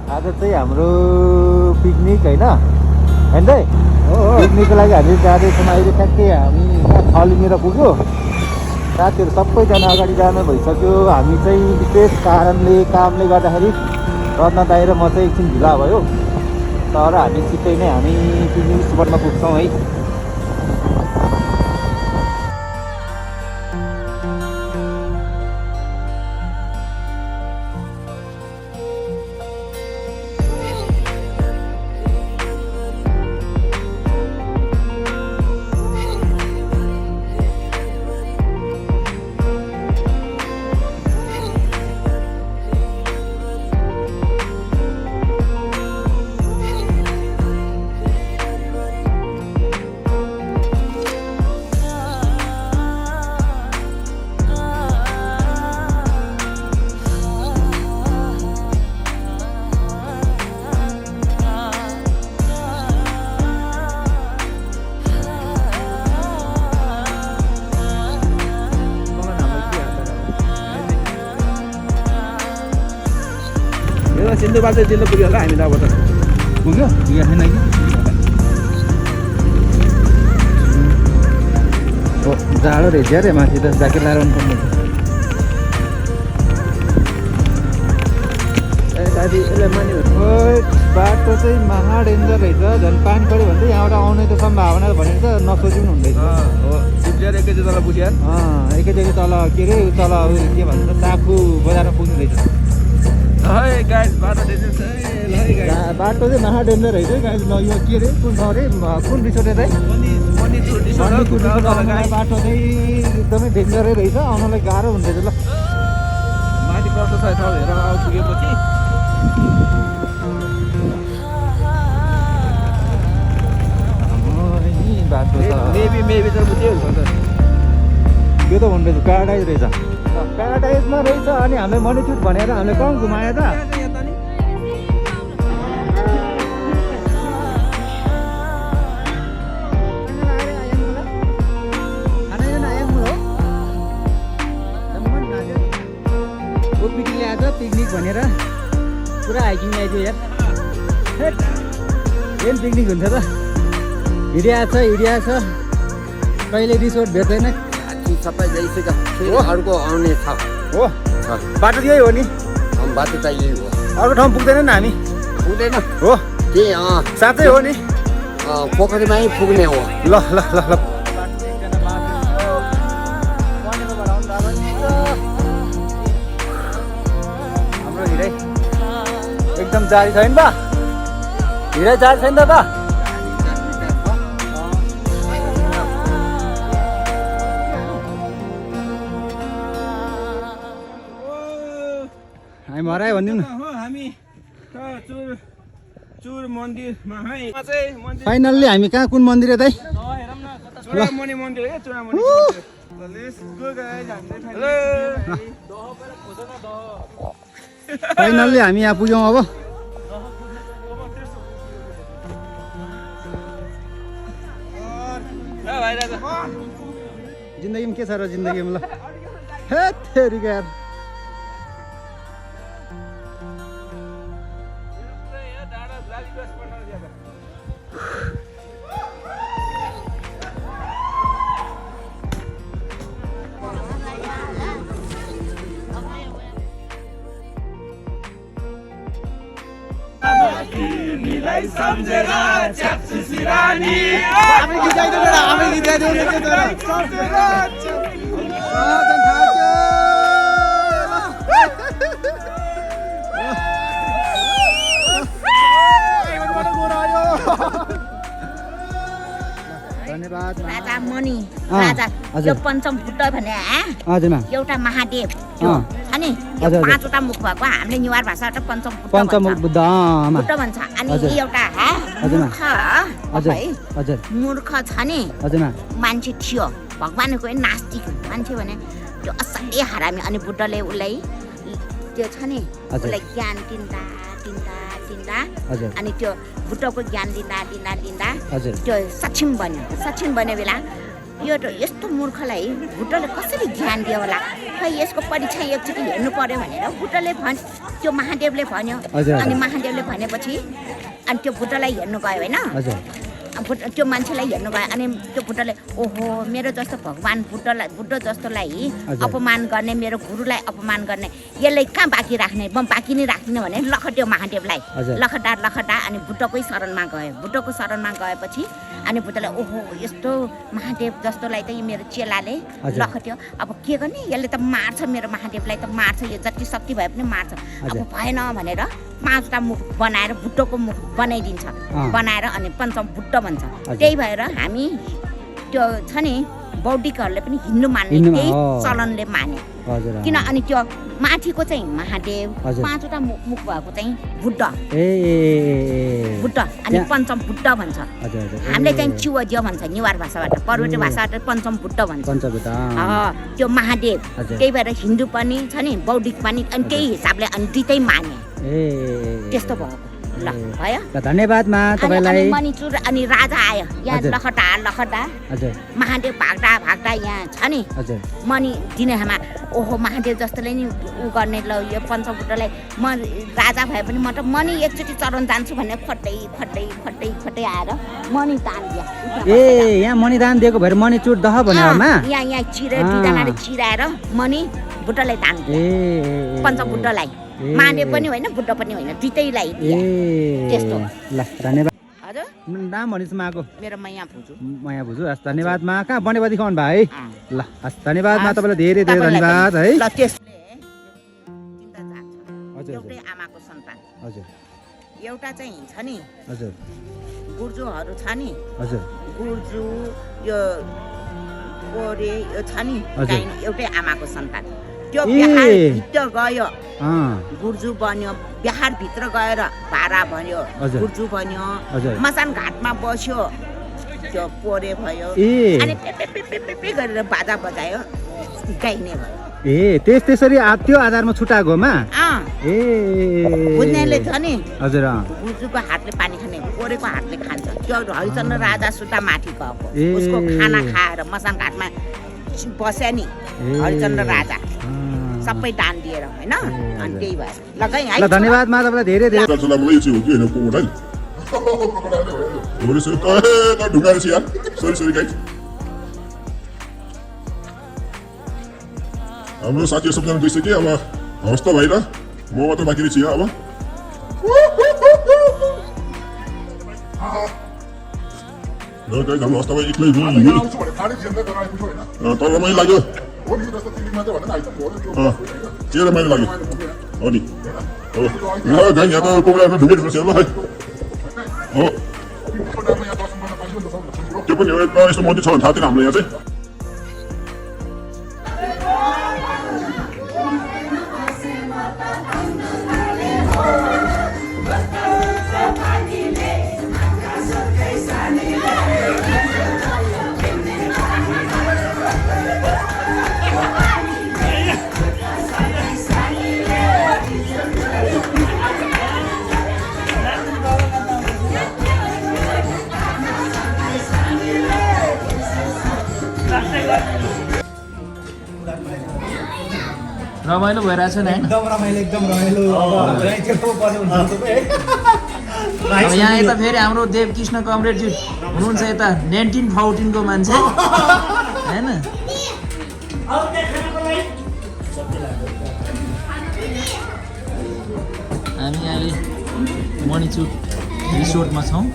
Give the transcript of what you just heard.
आज चाहिँ हाम्रो पिकनिक होइन हेर्दै पिकनिकको लागि हामी जाँदैछौँ। अहिले ठ्याक्कै हामी थलिनेर पुग्यो। साथीहरू सबैजना अगाडि जानु भइसक्यो। हामी चाहिँ विशेष कामले गर्दाखेरि रत्न दाइ र म चाहिँ एकछिन ढिला भयो, तर हामी छिट्टै नै हामी पिकनिक स्पटमा पुग्छौँ है। सिन्धुपाल चाहिँ जिल्ला पुग्यो होला हामी त अब त पुग्यो पुगेको छैन कि जाडो रहेछ अरे माथि त ज्याकेट लगाएर आउनुपर्ने। दादी यसलाई मान्यो बाटो चाहिँ महा डेन्जर रहेछ। झन् पानी पऱ्यो भने चाहिँ यहाँबाट आउने त सम्भावना भनेर त नसोच्नु पनि हुँदैछ। हो सिप्लिएर एकैचोटि तल पुग्यो एकैचोटि तल के अरे तल के भन्छ साफु बजारमा पुग्नु रहेछ। बाटो डेन्जर छ बाटो चाहिँ महा डेन्जर रहेछ गाइस। यो के अरे कुन ठाउँ अरे कुन रिसोर्ट चाहिँ बाटो चाहिँ एकदमै डेन्जरै रहेछ, आउनलाई गाह्रो हुन्छ ल। माथि कस्तो छ ठाउँ हेर पुगेपछि बाटो मेबी त बुझ्यो त्यो त भन्दैछु प्याराडाइज रहेछ। प्याराडाइजमा रहेछ अनि हामीले मनी छुट भनेर हामीले कहाँ घुमायो त। पिकनिक भनेर पुरा हाइकिङ आइदियो यार। एन पिकनिक हुन्छ त हिँडिया छ कहिले रिसोर्ट भेट्दैन सबै जाइसक्यो फेरि अर्को आउने छ हो। बाटो यही हो नि, बाटो त यही हो, अर्को ठाउँ पुग्दैन नि हामी पुग्दैन हो। के साँच्चै हो नि, पोखरीमै पुग्ने हो। ल ल ल ल हाम्रो हिँडाइ एकदम जारी छैन बा, हिँडाइ जारी छैन दादा। हामी हरायो भनिदिउँ न। हामी चुर मन्दिरमा है फाइनल्ली हामी कहाँ कुन मन्दिर है दाइ? चुरामणि मन्दिर है चुरामणि फाइनल्ली हामी यहाँ पुग्यौँ अब। जिन्दगीमा के छ र जिन्दगीमा ल हेत्तेरिका यार। सम्झेरा च्याप्सी सिरानी हामी गीत धन्यवाद राजा मणि राजा यो पञ्चम बुद्ध भने एउटा महादेव छ नि, यो पाँचवटा मुख भएको हामीले नेवार भाषाबाट पञ्चम बुद्ध भन्छ। अनि एउटा मूर्ख छ नि मान्छे थियो, भगवानको नास्तिक मान्छे भने त्यो असाध्यै हरामी। अनि बुद्धले उसलाई त्यो छ नि उसलाई ज्ञान दिँदा अनि त्यो बुद्धको ज्ञान दिँदा त्यो सक्षम बन्यो बेला यो त यस्तो मूर्खलाई बुद्धले कसरी ज्ञान दियो होला खै यसको परीक्षा एकचोटि हेर्नु पर्यो भनेर बुद्धले त्यो महादेवले भन्यो अनि महादेवले भनेपछि अनि त्यो बुद्धलाई हेर्नु गयो होइन त्यो मान्छेलाई हेर्नु गयो अनि त्यो बुद्धले ओहो मेरो जस्तो भगवान् बुद्ध जस्तोलाई अपमान गर्ने मेरो गुरुलाई अपमान गर्ने यसलाई कहाँ बाँकी राख्ने बाँकी नै राख्ने भने लखट्यो महादेवलाई लखटा अनि बुद्धकै शरणमा गयो बुद्धको शरणमा गएपछि अनि बुद्धले ओहो यस्तो महादेव जस्तोलाई त मेरो चेलाले लखट्यो अब के गर्ने यसले त मार्छ मेरो महादेवलाई त मार्छ यो जति शक्ति भए पनि मार्छ अब भएन भनेर 5वटा मुख बनाएर बुद्धको मुख बनाइदिन्छ बनाएर अनि पञ्चम बुद्ध भन्छ त्यही भएर हामी त्यो छ नि बौद्धिकहरूले पनि हिन्दू मान्ने त्यही चलनले माने किन अनि त्यो माथिको चाहिँ महादेव 5वटा मुख भएको चाहिँ बुद्ध अनि पञ्चम बुद्ध भन्छ हामीले चाहिँ चिवज्यो भन्छ नेवार भाषाबाट पर्वतीय भाषाबाट पञ्चम बुद्ध भन्छ त्यो महादेव त्यही भएर हिन्दू पनि छ नि बौद्धिक पनि अनि त्यही हिसाबले अनि दुईटै माने त्यस्तो भएको ल भयो धन्यवादमा तपाईलाई मणिचुर अनि राजा आयो यहाँ लखटा महादेव भाग्दा यहाँ छ नि मणि दिनेमा ओहो महादेव जस्तोले नि उ गर्ने ल यो पञ्चबुद्धलाई म राजा भए पनि म त मणि एकचोटि चरण जान्छु भने खट्टै आएर मणि दान दिए यहाँ मणि दान दिएको भएर मणिचुर दह बनाएमा यहाँ दुईजनाले चिराएर मणि बुद्धलाई दान दिए पञ्चबुद्धलाई महादेव पनि होइन बुद्ध पनि होइन दुईटैलाई त्यस्तो ल धन्यवाद हजुर नाम भनिस् माको मेरो माया भुजु हस् धन्यवाद मा कहाँ बनेपा देखाउनु भाइ ल हस् धन्यवाद मा तपाईलाई धेरै धेरै धन्यवाद है ल त्यसले तीनटा जात छ एउटै आमाको सन्तान हजुर एउटा चाहिँ छ नि हजुर गुर्जुहरू छ नि हजुर गुर्जु यो कोरे यो छ नि एउटै आमाको सन्तान त्यो बिहार भित्र गयो गुर्जु बन्यो बिहार भित्र गएर भारा भन्यो गुर्जु बन्यो मसान घाटमा बस्यो त्यो पोरे भयो अनि पे गरेर बाजा बजायो गाइने भयो त्यसरी त्यो आधारमा छुटाएकोमा बुझ्नेले छ नि हजुर गुर्जुको हातले पानी खाने पोरेको हातले खान्छ त्यो हरिचन्द्र राजा सुता माथि गएको उसको खाना खाएर मसान घाटमा बस्या नि हरिचन्द्र राजा सबै दान दिएर हैन अनि त्यही भएर लगाइ है ल धन्यवाद मा तपाईलाई धेरै धेरै मलाई चाहिँ हो कि हैन कोमोडल होरे सो त ढुङ्गा रहेछ यार सरी गाइस हाम्रो साथी सबजना गइसक्यो अब हस्त भाइ र म मात्र बाँकी रहेछ यहाँ अब ल गाइस हाम्रो हस्त भाइ एक्लै तर रमाइलो लाग्यो चेहरा मैले लाग्यो हो नि हो ल गाई यहाँ त कोब्रामा ढुङ्गे ढुङ्गे ल है हो त्यो पनि एउटा यस्तो मन्दिर छ भने थाहा थिएन हाम्रो यहाँ चाहिँ रमाइलो भइरहेछ नि एकदम रमाइलो अब यहाँ यता फेरि हाम्रो देवकृष्ण कमरेडजी हुनुहुन्छ यता 1914 को मान्छे हैन हामी अहिले मणिचुर रिसोर्टमा छौँ